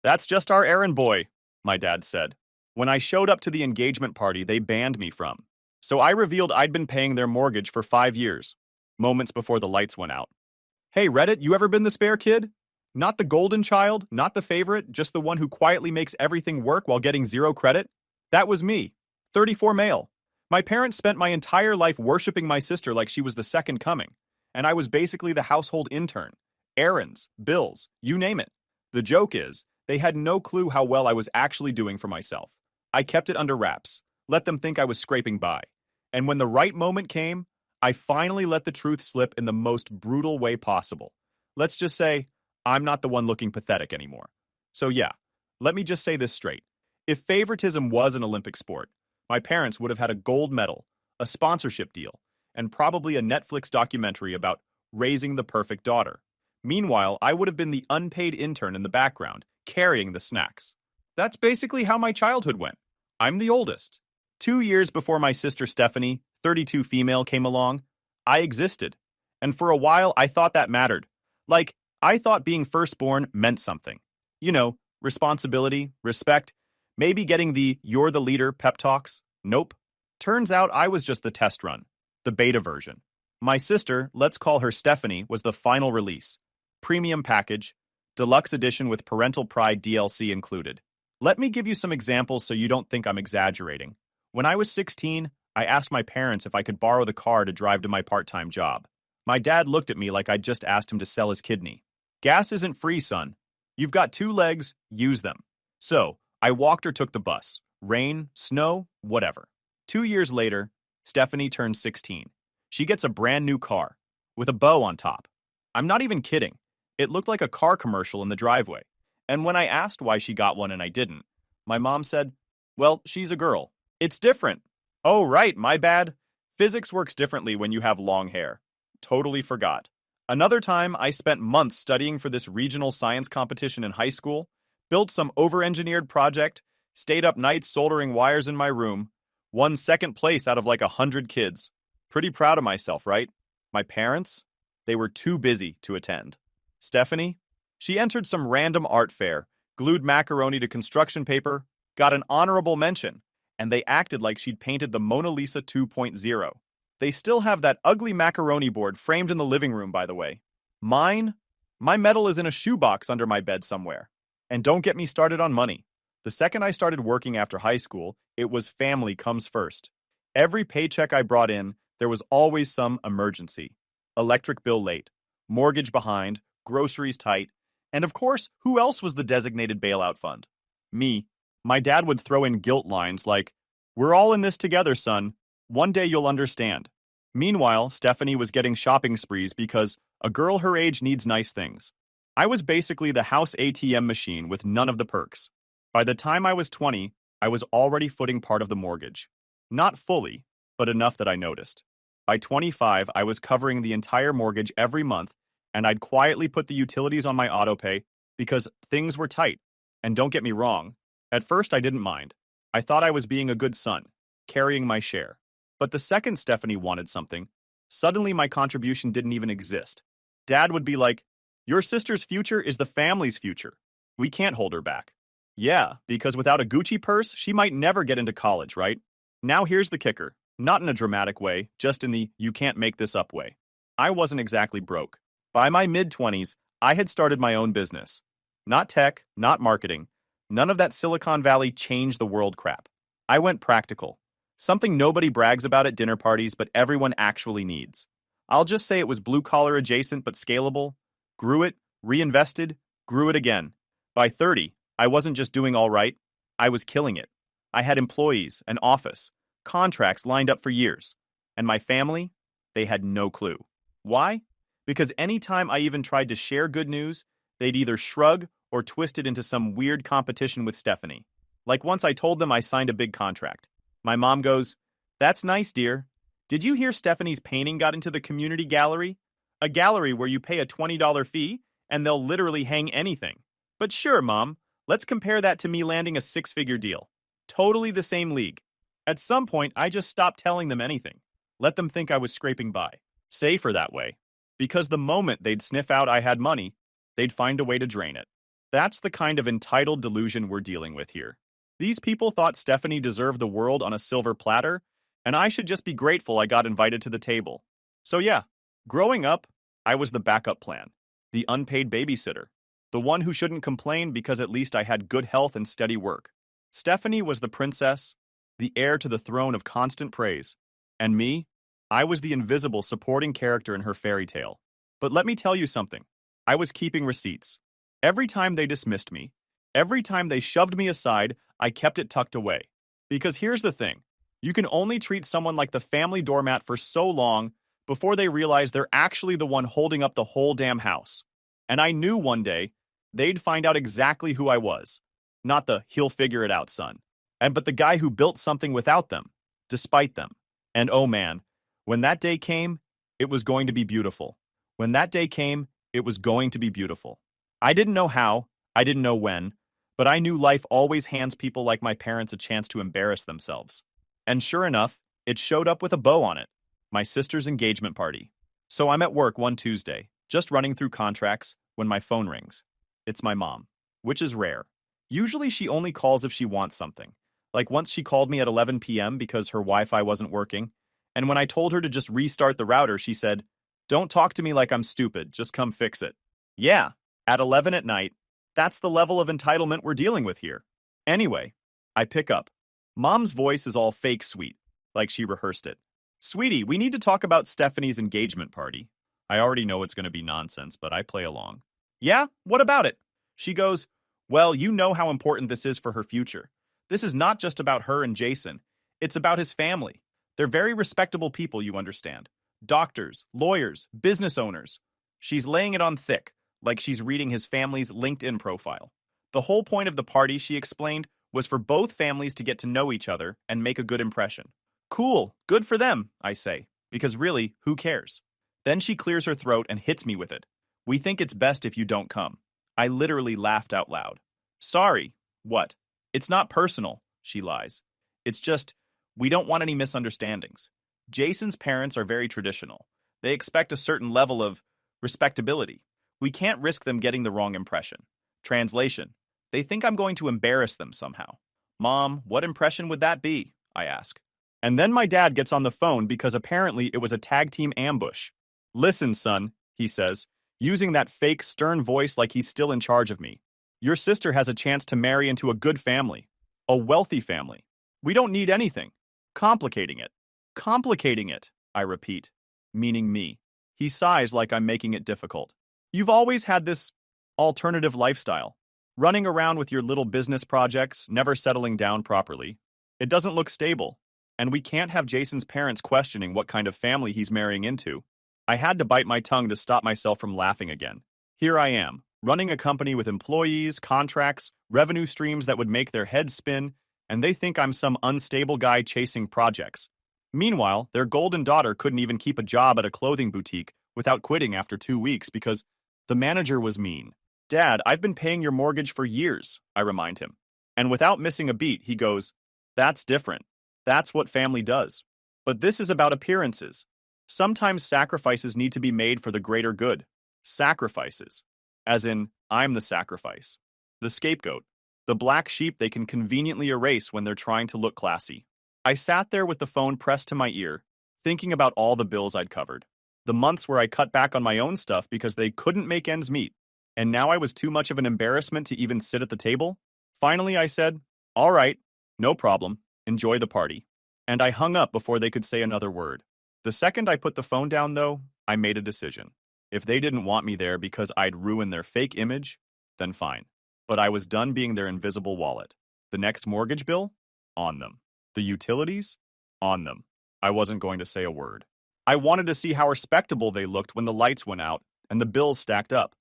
That's just our errand boy, my dad said. When I showed up to the engagement party they banned me from. So I revealed I'd been paying their mortgage for 5 years, moments before the lights went out. Hey, Reddit, you ever been the spare kid? Not the golden child, not the favorite, just the one who quietly makes everything work while getting zero credit? That was me, 34 male. My parents spent my entire life worshiping my sister like she was the second coming, and I was basically the household intern. Errands, bills, you name it. The joke is, they had no clue how well I was actually doing for myself. I kept it under wraps, let them think I was scraping by. And when the right moment came, I finally let the truth slip in the most brutal way possible. Let's just say, I'm not the one looking pathetic anymore. So yeah, let me just say this straight. If favoritism was an Olympic sport, my parents would have had a gold medal, a sponsorship deal, and probably a Netflix documentary about raising the perfect daughter. Meanwhile, I would have been the unpaid intern in the background, carrying the snacks. That's basically how my childhood went. I'm the oldest. 2 years before my sister Stephanie, 32 female, came along, I existed. And for a while, I thought that mattered. Like, I thought being firstborn meant something. You know, responsibility, respect, maybe getting the "you're the leader" pep talks. Nope. Turns out I was just the test run, the beta version. My sister, let's call her Stephanie, was the final release. Premium package, deluxe edition with parental pride DLC included. Let me give you some examples so you don't think I'm exaggerating. When I was 16, I asked my parents if I could borrow the car to drive to my part-time job. My dad looked at me like I'd just asked him to sell his kidney. Gas isn't free, son. You've got 2 legs, use them. So, I walked or took the bus. Rain, snow, whatever. 2 years later, Stephanie turned 16. She gets a brand new car, with a bow on top. I'm not even kidding. It looked like a car commercial in the driveway. And when I asked why she got one and I didn't, my mom said, well, she's a girl. It's different. Oh, right, my bad. Physics works differently when you have long hair. Totally forgot. Another time, I spent months studying for this regional science competition in high school, built some over-engineered project, stayed up nights soldering wires in my room, won second place out of like 100 kids. Pretty proud of myself, right? My parents? They were too busy to attend. Stephanie? She entered some random art fair, glued macaroni to construction paper, got an honorable mention, and they acted like she'd painted the Mona Lisa 2.0. They still have that ugly macaroni board framed in the living room, by the way. Mine? My medal is in a shoebox under my bed somewhere. And don't get me started on money. The second I started working after high school, it was family comes first. Every paycheck I brought in, there was always some emergency. Electric bill late, mortgage behind, groceries tight, and of course, who else was the designated bailout fund? Me. My dad would throw in guilt lines like, we're all in this together, son. One day you'll understand. Meanwhile, Stephanie was getting shopping sprees because a girl her age needs nice things. I was basically the house ATM machine with none of the perks. By the time I was 20, I was already footing part of the mortgage. Not fully, but enough that I noticed. By 25, I was covering the entire mortgage every month, and I'd quietly put the utilities on my autopay because things were tight. And don't get me wrong, at first I didn't mind. I thought I was being a good son, carrying my share. But the second Stephanie wanted something, suddenly my contribution didn't even exist. Dad would be like, your sister's future is the family's future. We can't hold her back. Yeah, because without a Gucci purse, she might never get into college, right? Now here's the kicker. Not in a dramatic way, just in the you can't make this up way. I wasn't exactly broke. By my mid-20s, I had started my own business. Not tech, not marketing. None of that Silicon Valley change the world crap. I went practical. Something nobody brags about at dinner parties, but everyone actually needs. I'll just say it was blue-collar adjacent but scalable. Grew it, reinvested, grew it again. By 30, I wasn't just doing all right. I was killing it. I had employees, an office, contracts lined up for years. And my family? They had no clue. Why? Because anytime I even tried to share good news, they'd either shrug or twist it into some weird competition with Stephanie. Like once I told them I signed a big contract. My mom goes, that's nice, dear. Did you hear Stephanie's painting got into the community gallery? A gallery where you pay a $20 fee and they'll literally hang anything. But sure, Mom, let's compare that to me landing a 6-figure deal. Totally the same league. At some point, I just stopped telling them anything. Let them think I was scraping by. Safer that way. Because the moment they'd sniff out I had money, they'd find a way to drain it. That's the kind of entitled delusion we're dealing with here. These people thought Stephanie deserved the world on a silver platter, and I should just be grateful I got invited to the table. So yeah, growing up, I was the backup plan, the unpaid babysitter, the one who shouldn't complain because at least I had good health and steady work. Stephanie was the princess, the heir to the throne of constant praise. And me? I was the invisible supporting character in her fairy tale. But let me tell you something. I was keeping receipts. Every time they dismissed me, every time they shoved me aside, I kept it tucked away. Because here's the thing. You can only treat someone like the family doormat for so long before they realize they're actually the one holding up the whole damn house. And I knew one day they'd find out exactly who I was. Not the he'll figure it out son. But the guy who built something without them, despite them. And oh man, when that day came, it was going to be beautiful. When that day came, it was going to be beautiful. I didn't know how, I didn't know when, but I knew life always hands people like my parents a chance to embarrass themselves. And sure enough, it showed up with a bow on it. My sister's engagement party. So I'm at work one Tuesday, just running through contracts, when my phone rings. It's my mom, which is rare. Usually she only calls if she wants something. Like once she called me at 11 p.m. because her Wi-Fi wasn't working, and when I told her to just restart the router, she said, "Don't talk to me like I'm stupid, just come fix it." Yeah, at 11 at night, that's the level of entitlement we're dealing with here. Anyway, I pick up. Mom's voice is all fake sweet, like she rehearsed it. "Sweetie, we need to talk about Stephanie's engagement party." I already know it's going to be nonsense, but I play along. "Yeah? What about it?" She goes, "Well, you know how important this is for her future. This is not just about her and Jason. It's about his family. They're very respectable people, you understand. Doctors, lawyers, business owners." She's laying it on thick, like she's reading his family's LinkedIn profile. The whole point of the party, she explained, was for both families to get to know each other and make a good impression. Cool, good for them, I say, because really, who cares? Then she clears her throat and hits me with it. "We think it's best if you don't come." I literally laughed out loud. "Sorry." "What?" "It's not personal," she lies. "It's just, we don't want any misunderstandings. Jason's parents are very traditional. They expect a certain level of respectability. We can't risk them getting the wrong impression." Translation: they think I'm going to embarrass them somehow. "Mom, what impression would that be?" I ask. And then my dad gets on the phone because apparently it was a tag team ambush. "Listen, son," he says, using that fake stern voice like he's still in charge of me. "Your sister has a chance to marry into a good family. A wealthy family. We don't need anything. Complicating it. Complicating it," I repeat, meaning me. He sighs like I'm making it difficult. "You've always had this alternative lifestyle. Running around with your little business projects, never settling down properly. It doesn't look stable. And we can't have Jason's parents questioning what kind of family he's marrying into." I had to bite my tongue to stop myself from laughing again. Here I am, running a company with employees, contracts, revenue streams that would make their heads spin, and they think I'm some unstable guy chasing projects. Meanwhile, their golden daughter couldn't even keep a job at a clothing boutique without quitting after 2 weeks because the manager was mean. "Dad, I've been paying your mortgage for years," I remind him. And without missing a beat, he goes, "That's different. That's what family does. But this is about appearances. Sometimes sacrifices need to be made for the greater good. Sacrifices. As in, I'm the sacrifice. The scapegoat. The black sheep they can conveniently erase when they're trying to look classy." I sat there with the phone pressed to my ear, thinking about all the bills I'd covered. The months where I cut back on my own stuff because they couldn't make ends meet. And now I was too much of an embarrassment to even sit at the table. Finally, I said, "All right, no problem. Enjoy the party." And I hung up before they could say another word. The second I put the phone down, though, I made a decision. If they didn't want me there because I'd ruined their fake image, then fine. But I was done being their invisible wallet. The next mortgage bill? On them. The utilities? On them. I wasn't going to say a word. I wanted to see how respectable they looked when the lights went out and the bills stacked up.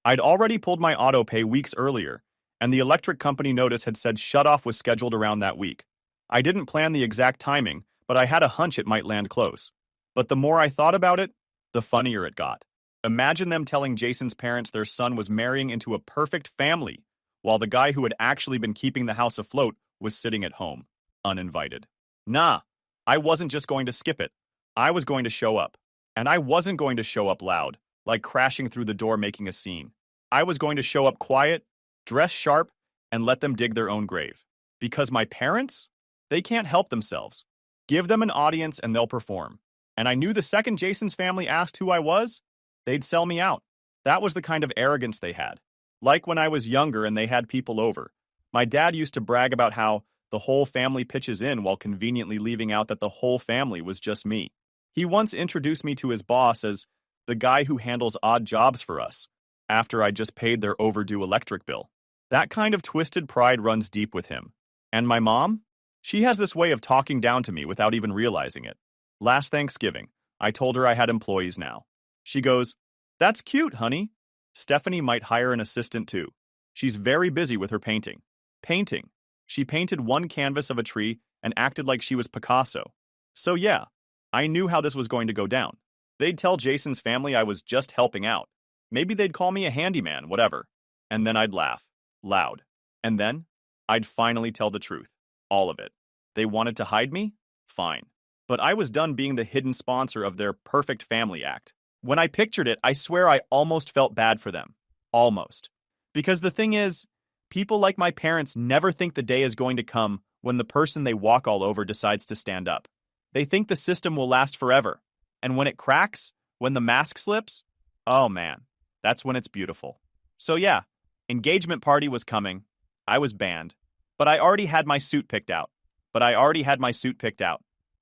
I'd already pulled my auto pay weeks earlier, and the electric company notice had said shutoff was scheduled around that week. I didn't plan the exact timing, but I had a hunch it might land close. But the more I thought about it, the funnier it got. Imagine them telling Jason's parents their son was marrying into a perfect family, while the guy who had actually been keeping the house afloat was sitting at home, uninvited. Nah, I wasn't just going to skip it. I was going to show up. And I wasn't going to show up loud, like crashing through the door making a scene. I was going to show up quiet, Dress sharp and let them dig their own grave. Because my parents? They can't help themselves. Give them an audience and they'll perform. And I knew the second Jason's family asked who I was, they'd sell me out. That was the kind of arrogance they had. Like when I was younger and they had people over. My dad used to brag about how the whole family pitches in while conveniently leaving out that the whole family was just me. He once introduced me to his boss as the guy who handles odd jobs for us, after I just paid their overdue electric bill. That kind of twisted pride runs deep with him. And my mom? She has this way of talking down to me without even realizing it. Last Thanksgiving, I told her I had employees now. She goes, "That's cute, honey. Stephanie might hire an assistant too. She's very busy with her painting." Painting. She painted one canvas of a tree and acted like she was Picasso. So yeah, I knew how this was going to go down. They'd tell Jason's family I was just helping out. Maybe they'd call me a handyman, whatever. And then I'd laugh. Loud. And then I'd finally tell the truth. All of it. They wanted to hide me? Fine. But I was done being the hidden sponsor of their perfect family act. When I pictured it, I swear I almost felt bad for them. Almost. Because the thing is, people like my parents never think the day is going to come when the person they walk all over decides to stand up. They think the system will last forever. And when it cracks, when the mask slips, oh man, that's when it's beautiful. So yeah, engagement party was coming. I was banned. But I already had my suit picked out.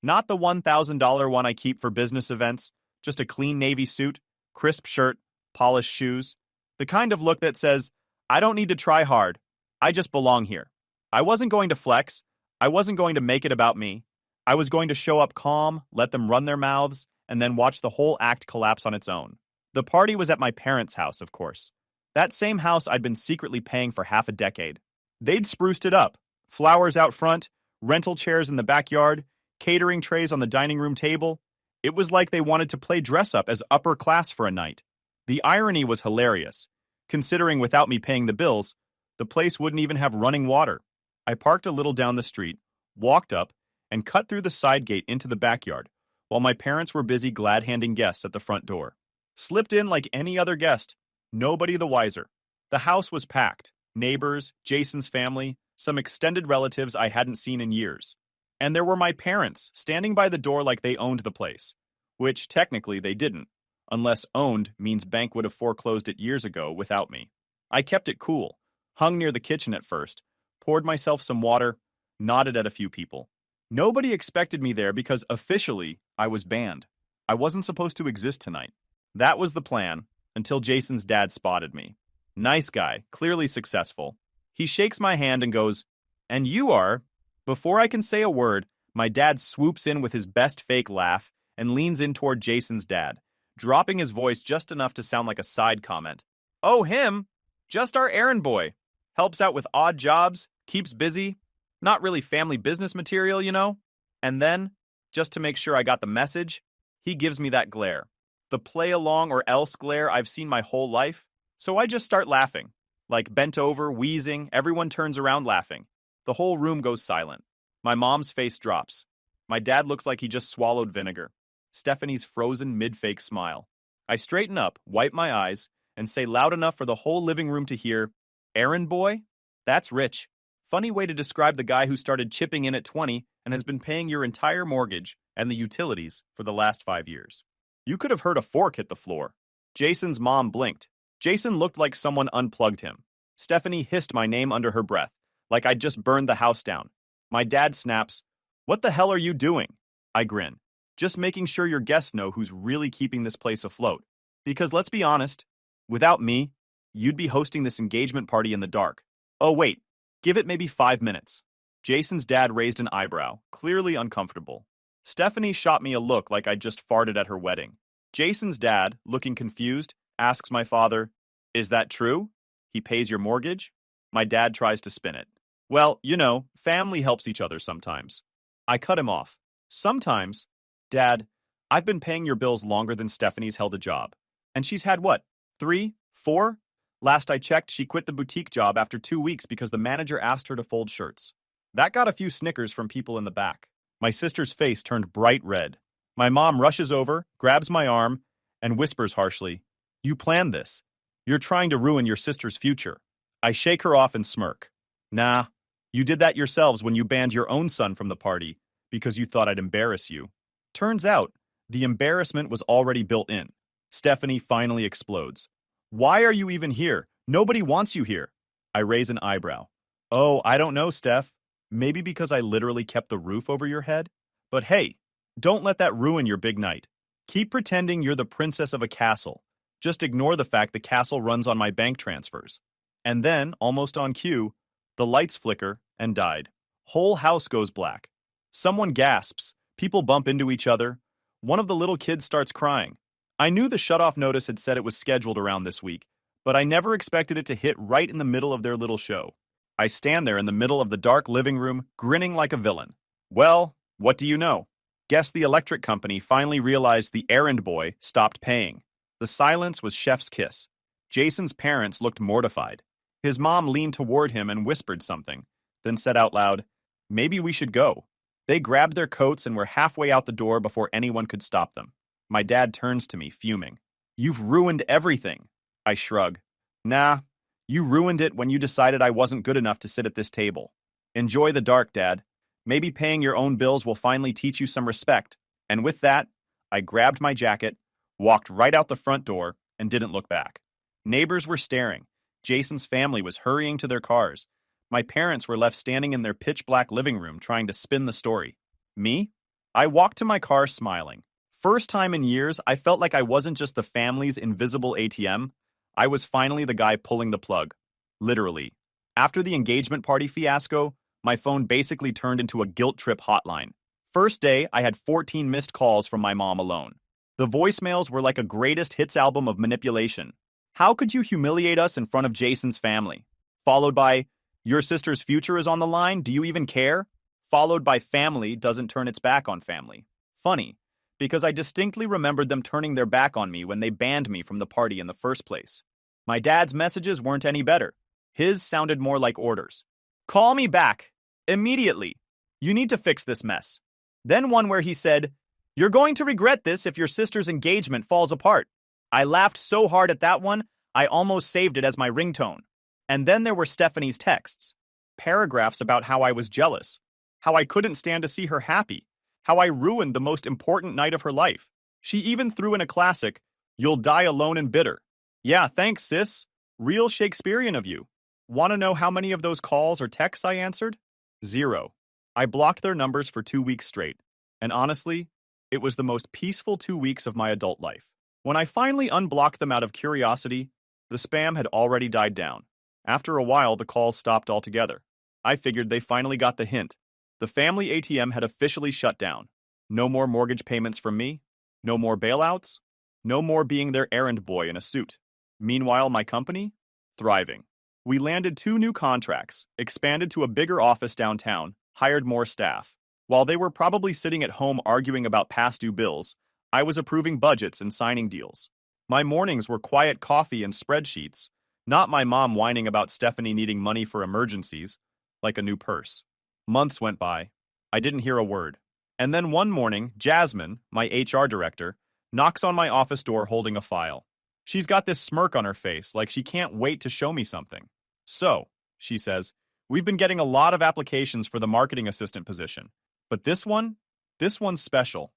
Not the $1,000 one I keep for business events, just a clean navy suit, crisp shirt, polished shoes. The kind of look that says, I don't need to try hard. I just belong here. I wasn't going to flex. I wasn't going to make it about me. I was going to show up calm, let them run their mouths, and then watch the whole act collapse on its own. The party was at my parents' house, of course. That same house I'd been secretly paying for half a decade. They'd spruced it up. Flowers out front, rental chairs in the backyard, catering trays on the dining room table. It was like they wanted to play dress up as upper class for a night. The irony was hilarious, considering without me paying the bills, the place wouldn't even have running water. I parked a little down the street, walked up, and cut through the side gate into the backyard, while my parents were busy glad-handing guests at the front door. Slipped in like any other guest, nobody the wiser. The house was packed. Neighbors, Jason's family, some extended relatives I hadn't seen in years. And there were my parents, standing by the door like they owned the place, which technically they didn't, unless owned means bank would have foreclosed it years ago without me. I kept it cool, hung near the kitchen at first, poured myself some water, nodded at a few people. Nobody expected me there because officially I was banned. I wasn't supposed to exist tonight. That was the plan, until Jason's dad spotted me. Nice guy, clearly successful. He shakes my hand and goes, "And you are?" Before I can say a word, my dad swoops in with his best fake laugh and leans in toward Jason's dad, dropping his voice just enough to sound like a side comment. "Oh, him? Just our errand boy. Helps out with odd jobs, keeps busy. Not really family business material, you know?" And then, just to make sure I got the message, he gives me that glare. The play along or else glare I've seen my whole life. So I just start laughing. Like bent over, wheezing, everyone turns around laughing. The whole room goes silent. My mom's face drops. My dad looks like he just swallowed vinegar. Stephanie's frozen mid-fake smile. I straighten up, wipe my eyes, and say loud enough for the whole living room to hear, "Errand boy? That's rich. Funny way to describe the guy who started chipping in at 20 and has been paying your entire mortgage and the utilities for the last 5 years." You could have heard a fork hit the floor. Jason's mom blinked. Jason looked like someone unplugged him. Stephanie hissed my name under her breath, like I'd just burned the house down. My dad snaps, "What the hell are you doing?" I grin. "Just making sure your guests know who's really keeping this place afloat. Because let's be honest, without me, you'd be hosting this engagement party in the dark. Oh wait, give it maybe 5 minutes." Jason's dad raised an eyebrow, clearly uncomfortable. Stephanie shot me a look like I'd just farted at her wedding. Jason's dad, looking confused, asks my father, "Is that true? He pays your mortgage?" My dad tries to spin it. "Well, you know, family helps each other sometimes." I cut him off. "Sometimes? Dad, I've been paying your bills longer than Stephanie's held a job. And she's had what, 3, 4? Last I checked, she quit the boutique job after 2 weeks because the manager asked her to fold shirts." That got a few snickers from people in the back. My sister's face turned bright red. My mom rushes over, grabs my arm, and whispers harshly, "You planned this. You're trying to ruin your sister's future." I shake her off and smirk. Nah, you did that yourselves when you banned your own son from the party because you thought I'd embarrass you. Turns out, the embarrassment was already built in. Stephanie finally explodes. Why are you even here? Nobody wants you here. I raise an eyebrow. Oh, I don't know, Steph. Maybe because I literally kept the roof over your head? But hey, don't let that ruin your big night. Keep pretending you're the princess of a castle. Just ignore the fact the castle runs on my bank transfers. And then, almost on cue, the lights flicker and died. Whole house goes black. Someone gasps. People bump into each other. One of the little kids starts crying. I knew the shutoff notice had said it was scheduled around this week, but I never expected it to hit right in the middle of their little show. I stand there in the middle of the dark living room, grinning like a villain. Well, what do you know? Guess the electric company finally realized the errand boy stopped paying. The silence was chef's kiss. Jason's parents looked mortified. His mom leaned toward him and whispered something, then said out loud, "Maybe we should go." They grabbed their coats and were halfway out the door before anyone could stop them. My dad turns to me, fuming. "You've ruined everything." I shrug. Nah, you ruined it when you decided I wasn't good enough to sit at this table. Enjoy the dark, Dad. Maybe paying your own bills will finally teach you some respect. And with that, I grabbed my jacket, walked right out the front door, and didn't look back. Neighbors were staring. Jason's family was hurrying to their cars. My parents were left standing in their pitch-black living room trying to spin the story. Me? I walked to my car smiling. First time in years, I felt like I wasn't just the family's invisible ATM. I was finally the guy pulling the plug. Literally. After the engagement party fiasco, my phone basically turned into a guilt trip hotline. First day, I had 14 missed calls from my mom alone. The voicemails were like a greatest hits album of manipulation. How could you humiliate us in front of Jason's family? Followed by, your sister's future is on the line, do you even care? Followed by family doesn't turn its back on family. Funny, because I distinctly remembered them turning their back on me when they banned me from the party in the first place. My dad's messages weren't any better. His sounded more like orders. Call me back. Immediately. You need to fix this mess. Then one where he said, you're going to regret this if your sister's engagement falls apart. I laughed so hard at that one, I almost saved it as my ringtone. And then there were Stephanie's texts. Paragraphs about how I was jealous. How I couldn't stand to see her happy. How I ruined the most important night of her life. She even threw in a classic, you'll die alone and bitter. Yeah, thanks, sis. Real Shakespearean of you. Want to know how many of those calls or texts I answered? 0. I blocked their numbers for 2 weeks straight. And honestly, it was the most peaceful 2 weeks of my adult life. When I finally unblocked them out of curiosity, the spam had already died down. After a while, the calls stopped altogether. I figured they finally got the hint. The family ATM had officially shut down. No more mortgage payments from me. No more bailouts. No more being their errand boy in a suit. Meanwhile, my company? Thriving. We landed 2 new contracts, expanded to a bigger office downtown, hired more staff. While they were probably sitting at home arguing about past due bills, I was approving budgets and signing deals. My mornings were quiet coffee and spreadsheets, not my mom whining about Stephanie needing money for emergencies, like a new purse. Months went by. I didn't hear a word. And then one morning, Jasmine, my HR director, knocks on my office door holding a file. She's got this smirk on her face, like she can't wait to show me something. So, she says, we've been getting a lot of applications for the marketing assistant position. But this one's special.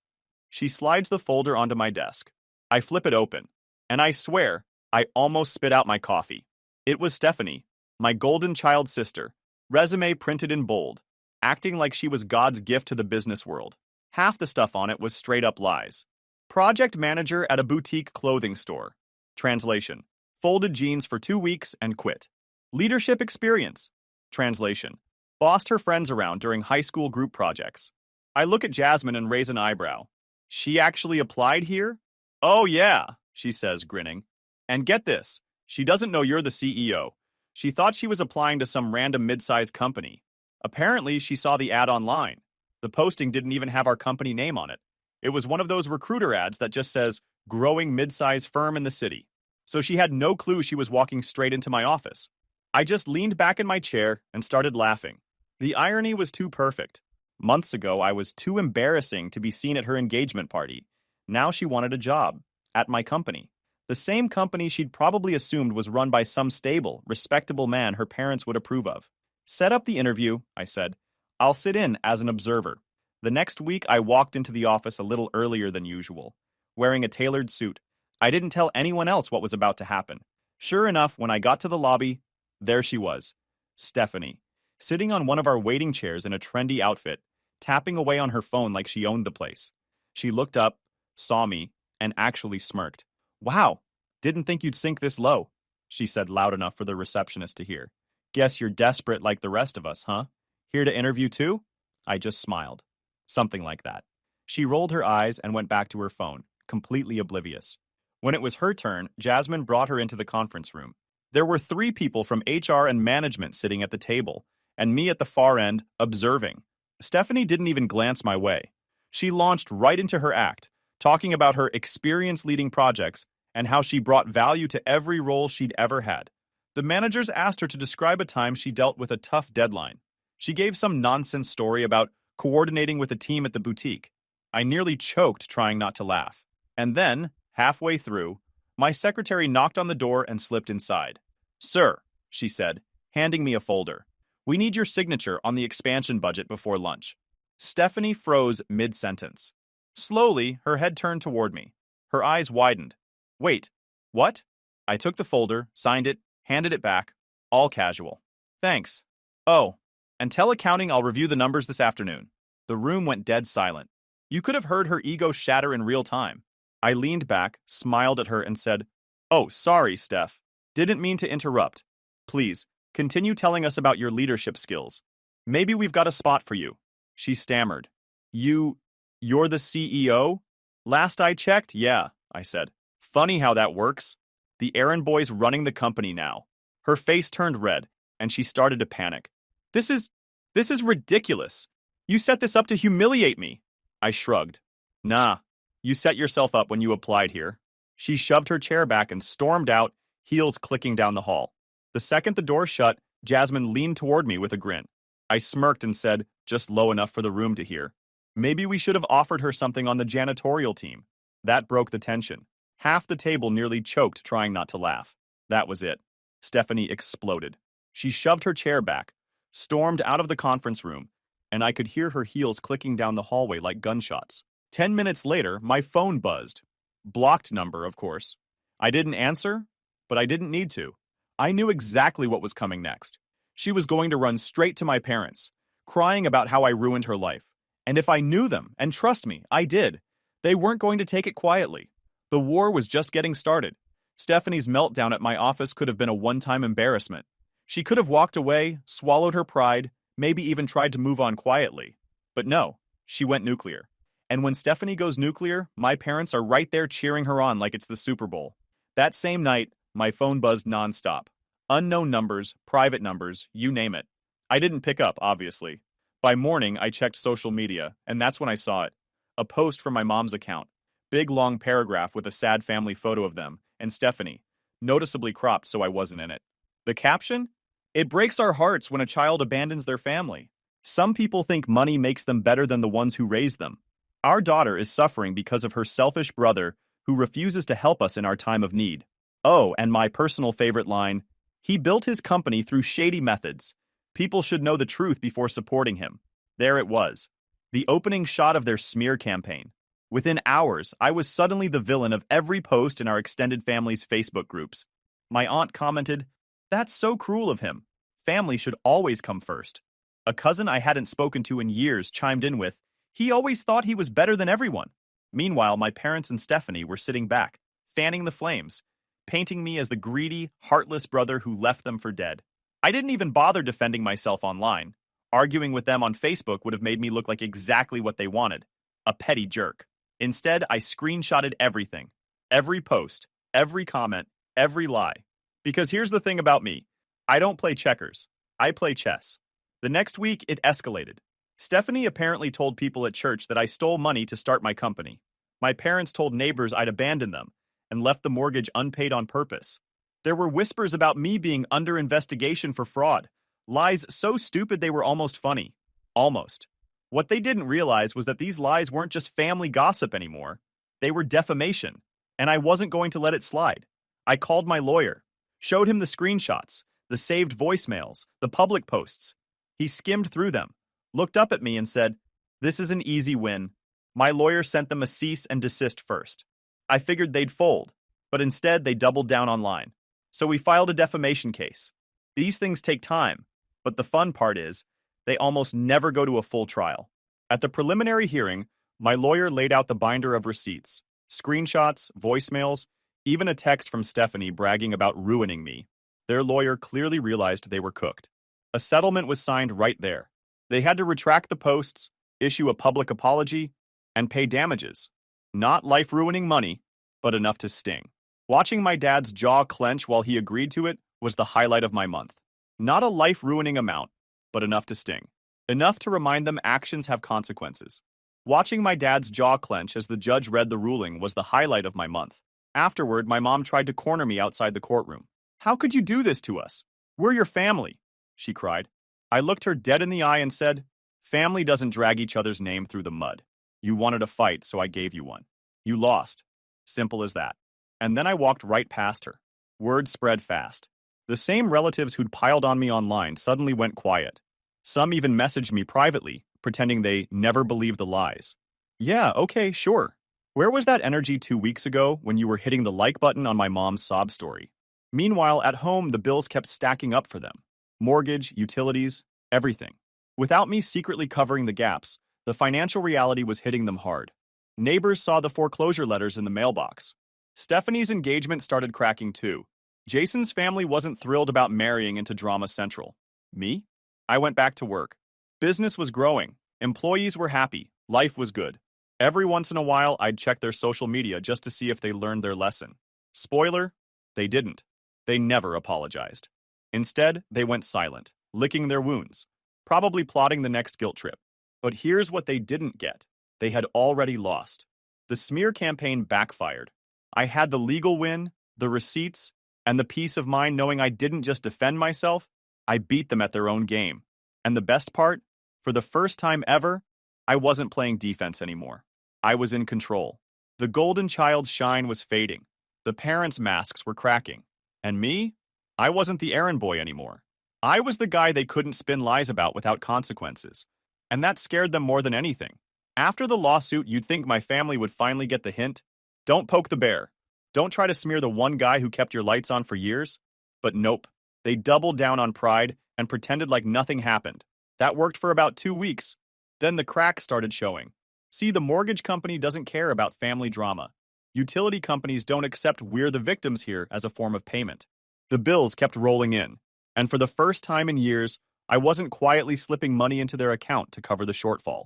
She slides the folder onto my desk. I flip it open, and I swear, I almost spit out my coffee. It was Stephanie, my golden child sister, resume printed in bold, acting like she was God's gift to the business world. Half the stuff on it was straight up lies. Project manager at a boutique clothing store. Translation. Folded jeans for 2 weeks and quit. Leadership experience. Translation. Bossed her friends around during high school group projects. I look at Jasmine and raise an eyebrow. She actually applied here? Oh yeah, she says, grinning. And get this, she doesn't know you're the CEO. She thought she was applying to some random mid-sized company. Apparently, she saw the ad online. The posting didn't even have our company name on it. It was one of those recruiter ads that just says, growing mid-sized firm in the city. So she had no clue she was walking straight into my office. I just leaned back in my chair and started laughing. The irony was too perfect. Months ago, I was too embarrassing to be seen at her engagement party. Now she wanted a job. At my company. The same company she'd probably assumed was run by some stable, respectable man her parents would approve of. Set up the interview, I said. I'll sit in as an observer. The next week, I walked into the office a little earlier than usual, wearing a tailored suit. I didn't tell anyone else what was about to happen. Sure enough, when I got to the lobby, there she was, Stephanie, sitting on one of our waiting chairs in a trendy outfit, tapping away on her phone like she owned the place. She looked up, saw me, and actually smirked. Wow, didn't think you'd sink this low, she said loud enough for the receptionist to hear. Guess you're desperate like the rest of us, huh? Here to interview too? I just smiled. Something like that. She rolled her eyes and went back to her phone, completely oblivious. When it was her turn, Jasmine brought her into the conference room. There were 3 people from HR and management sitting at the table, and me at the far end, observing. Stephanie didn't even glance my way. She launched right into her act, talking about her experience leading projects and how she brought value to every role she'd ever had. The managers asked her to describe a time she dealt with a tough deadline. She gave some nonsense story about coordinating with a team at the boutique. I nearly choked trying not to laugh. And then, halfway through, my secretary knocked on the door and slipped inside. Sir, she said, handing me a folder. We need your signature on the expansion budget before lunch. Stephanie froze mid-sentence. Slowly, her head turned toward me. Her eyes widened. Wait, what? I took the folder, signed it, handed it back, all casual. Thanks. Oh, and tell accounting I'll review the numbers this afternoon. The room went dead silent. You could have heard her ego shatter in real time. I leaned back, smiled at her, and said, Oh, sorry, Steph. Didn't mean to interrupt. Please, continue telling us about your leadership skills. Maybe we've got a spot for you. She stammered. You're the CEO? Last I checked, yeah, I said. Funny how that works. The Errand boy's running the company now. Her face turned red, and she started to panic. This is ridiculous. You set this up to humiliate me. I shrugged. Nah, you set yourself up when you applied here. She shoved her chair back and stormed out, heels clicking down the hall. The second the door shut, Jasmine leaned toward me with a grin. I smirked and said, just low enough for the room to hear. Maybe we should have offered her something on the janitorial team. That broke the tension. Half the table nearly choked trying not to laugh. That was it. Stephanie exploded. She shoved her chair back, stormed out of the conference room, and I could hear her heels clicking down the hallway like gunshots. 10 minutes later, my phone buzzed. Blocked number, of course. I didn't answer, but I didn't need to. I knew exactly what was coming next. She was going to run straight to my parents, crying about how I ruined her life. And if I knew them, and trust me, I did, they weren't going to take it quietly. The war was just getting started. Stephanie's meltdown at my office could have been a one-time embarrassment. She could have walked away, swallowed her pride, maybe even tried to move on quietly. But no, she went nuclear. And when Stephanie goes nuclear, my parents are right there cheering her on like it's the Super Bowl. That same night, my phone buzzed nonstop. Unknown numbers, private numbers, you name it. I didn't pick up, obviously. By morning, I checked social media, and that's when I saw it. A post from my mom's account. Big long paragraph with a sad family photo of them, and Stephanie, noticeably cropped so I wasn't in it. The caption? It breaks our hearts when a child abandons their family. Some people think money makes them better than the ones who raised them. Our daughter is suffering because of her selfish brother who refuses to help us in our time of need. Oh, and my personal favorite line, he built his company through shady methods. People should know the truth before supporting him. There it was. The opening shot of their smear campaign. Within hours, I was suddenly the villain of every post in our extended family's Facebook groups. My aunt commented, "That's so cruel of him. Family should always come first." A cousin I hadn't spoken to in years chimed in with, "He always thought he was better than everyone." Meanwhile, my parents and Stephanie were sitting back, fanning the flames, painting me as the greedy, heartless brother who left them for dead. I didn't even bother defending myself online. Arguing with them on Facebook would have made me look like exactly what they wanted, a petty jerk. Instead, I screenshotted everything. Every post, every comment, every lie. Because here's the thing about me. I don't play checkers. I play chess. The next week, it escalated. Stephanie apparently told people at church that I stole money to start my company. My parents told neighbors I'd abandoned them and left the mortgage unpaid on purpose. There were whispers about me being under investigation for fraud. Lies so stupid they were almost funny. Almost. What they didn't realize was that these lies weren't just family gossip anymore. They were defamation. And I wasn't going to let it slide. I called my lawyer, showed him the screenshots, the saved voicemails, the public posts. He skimmed through them, looked up at me and said, "This is an easy win." My lawyer sent them a cease and desist first. I figured they'd fold, but instead they doubled down online. So we filed a defamation case. These things take time, but the fun part is, they almost never go to a full trial. At the preliminary hearing, my lawyer laid out the binder of receipts, screenshots, voicemails, even a text from Stephanie bragging about ruining me. Their lawyer clearly realized they were cooked. A settlement was signed right there. They had to retract the posts, issue a public apology, and pay damages. Not life-ruining money, but enough to sting. Watching my dad's jaw clench while he agreed to it was the highlight of my month. Not a life-ruining amount, but enough to sting. Enough to remind them actions have consequences. Watching my dad's jaw clench as the judge read the ruling was the highlight of my month. Afterward, my mom tried to corner me outside the courtroom. "How could you do this to us? We're your family," she cried. I looked her dead in the eye and said, "Family doesn't drag each other's name through the mud. You wanted a fight, so I gave you one. You lost. Simple as that." And then I walked right past her. Word spread fast. The same relatives who'd piled on me online suddenly went quiet. Some even messaged me privately, pretending they never believed the lies. "Yeah, okay, sure. Where was that energy 2 weeks ago when you were hitting the like button on my mom's sob story?" Meanwhile, at home, the bills kept stacking up for them. Mortgage, utilities, everything. Without me secretly covering the gaps, the financial reality was hitting them hard. Neighbors saw the foreclosure letters in the mailbox. Stephanie's engagement started cracking too. Jason's family wasn't thrilled about marrying into Drama Central. Me? I went back to work. Business was growing. Employees were happy. Life was good. Every once in a while, I'd check their social media just to see if they learned their lesson. Spoiler, they didn't. They never apologized. Instead, they went silent, licking their wounds, probably plotting the next guilt trip. But here's what they didn't get. They had already lost. The smear campaign backfired. I had the legal win, the receipts, and the peace of mind knowing I didn't just defend myself, I beat them at their own game. And the best part? For the first time ever, I wasn't playing defense anymore. I was in control. The golden child's shine was fading. The parents' masks were cracking. And me? I wasn't the errand boy anymore. I was the guy they couldn't spin lies about without consequences. And that scared them more than anything. After the lawsuit, you'd think my family would finally get the hint. Don't poke the bear. Don't try to smear the one guy who kept your lights on for years. But nope. They doubled down on pride and pretended like nothing happened. That worked for about 2 weeks. Then the cracks started showing. See, the mortgage company doesn't care about family drama. Utility companies don't accept "we're the victims here" as a form of payment. The bills kept rolling in. And for the first time in years, I wasn't quietly slipping money into their account to cover the shortfall.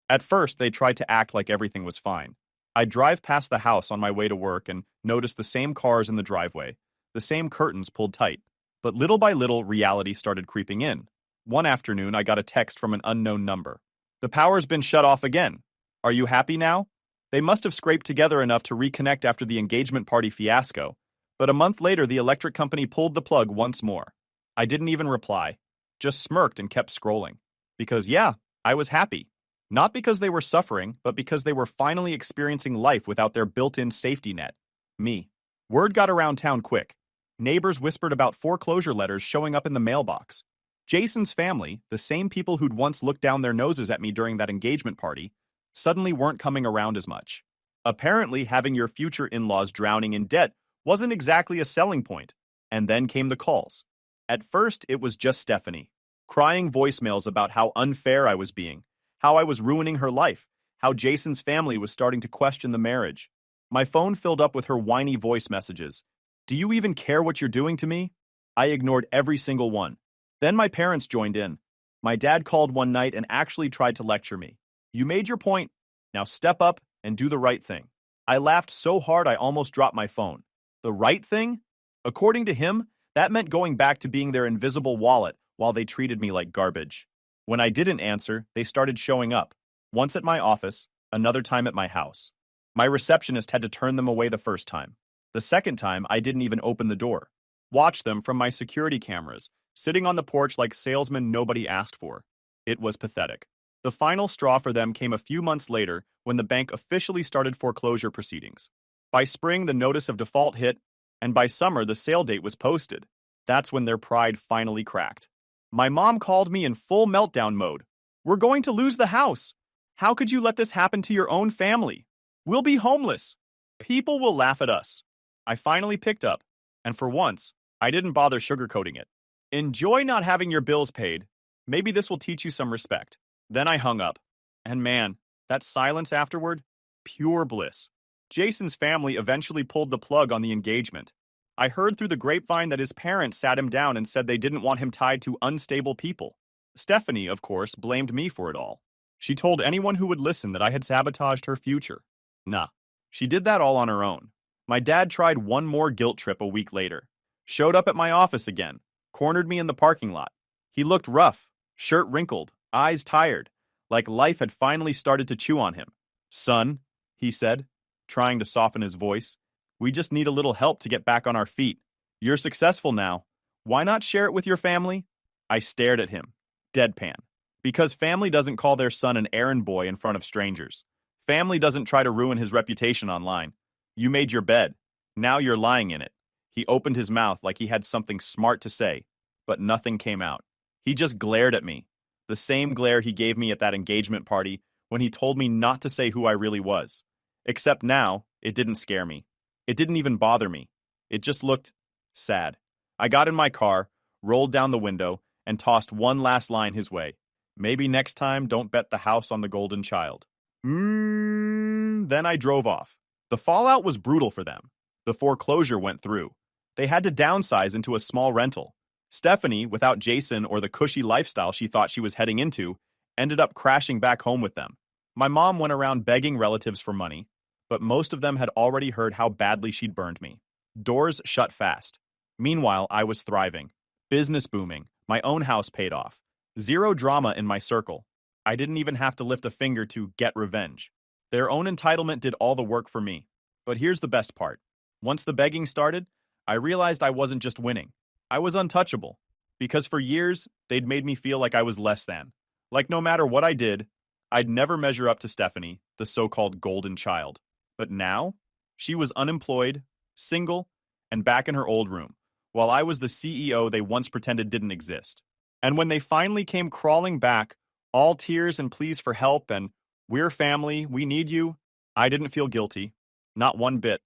At first, they tried to act like everything was fine. I'd drive past the house on my way to work and notice the same cars in the driveway, the same curtains pulled tight. But little by little, reality started creeping in. One afternoon, I got a text from an unknown number. "The power's been shut off again. Are you happy now?" They must have scraped together enough to reconnect after the engagement party fiasco, but a month later, the electric company pulled the plug once more. I didn't even reply, just smirked and kept scrolling. Because yeah, I was happy. Not because they were suffering, but because they were finally experiencing life without their built-in safety net. Me. Word got around town quick. Neighbors whispered about foreclosure letters showing up in the mailbox. Jason's family, the same people who'd once looked down their noses at me during that engagement party, suddenly weren't coming around as much. Apparently, having your future in-laws drowning in debt wasn't exactly a selling point. And then came the calls. At first, it was just Stephanie, crying voicemails about how unfair I was being, how I was ruining her life, how Jason's family was starting to question the marriage. My phone filled up with her whiny voice messages. "Do you even care what you're doing to me?" I ignored every single one. Then my parents joined in. My dad called one night and actually tried to lecture me. "You made your point. Now step up and do the right thing." I laughed so hard I almost dropped my phone. The right thing? According to him, that meant going back to being their invisible wallet while they treated me like garbage. When I didn't answer, they started showing up. Once at my office, another time at my house. My receptionist had to turn them away the first time. The second time, I didn't even open the door. Watched them from my security cameras, sitting on the porch like salesmen nobody asked for. It was pathetic. The final straw for them came a few months later when the bank officially started foreclosure proceedings. By spring, the notice of default hit, and by summer, the sale date was posted. That's when their pride finally cracked. My mom called me in full meltdown mode. We're going to lose the house. How could you let this happen to your own family? We'll be homeless. People will laugh at us. I finally picked up, and for once, I didn't bother sugarcoating it. Enjoy not having your bills paid. Maybe this will teach you some respect. Then I hung up. And man, that silence afterward, pure bliss. Jason's family eventually pulled the plug on the engagement. I heard through the grapevine that his parents sat him down and said they didn't want him tied to unstable people. Stephanie, of course, blamed me for it all. She told anyone who would listen that I had sabotaged her future. Nah, she did that all on her own. My dad tried one more guilt trip a week later. Showed up at my office again, cornered me in the parking lot. He looked rough, shirt wrinkled, eyes tired, like life had finally started to chew on him. Son, he said, trying to soften his voice, we just need a little help to get back on our feet. You're successful now. Why not share it with your family? I stared at him, deadpan. Because family doesn't call their son an errand boy in front of strangers. Family doesn't try to ruin his reputation online. You made your bed. Now you're lying in it. He opened his mouth like he had something smart to say, but nothing came out. He just glared at me. The same glare he gave me at that engagement party when he told me not to say who I really was. Except now, it didn't scare me. It didn't even bother me. It just looked sad. I got in my car, rolled down the window, and tossed one last line his way. Maybe next time don't bet the house on the golden child. Then I drove off. The fallout was brutal for them. The foreclosure went through. They had to downsize into a small rental. Stephanie, without Jason or the cushy lifestyle she thought she was heading into, ended up crashing back home with them. My mom went around begging relatives for money, but most of them had already heard how badly she'd burned me. Doors shut fast. Meanwhile, I was thriving. Business booming. My own house paid off. Zero drama in my circle. I didn't even have to lift a finger to get revenge. Their own entitlement did all the work for me. But here's the best part. Once the begging started, I realized I wasn't just winning. I was untouchable. Because for years, they'd made me feel like I was less than. Like no matter what I did, I'd never measure up to Stephanie, the so-called golden child. But now, she was unemployed, single, and back in her old room, while I was the CEO they once pretended didn't exist. And when they finally came crawling back, all tears and pleas for help and, "We're family, we need you," I didn't feel guilty. Not one bit.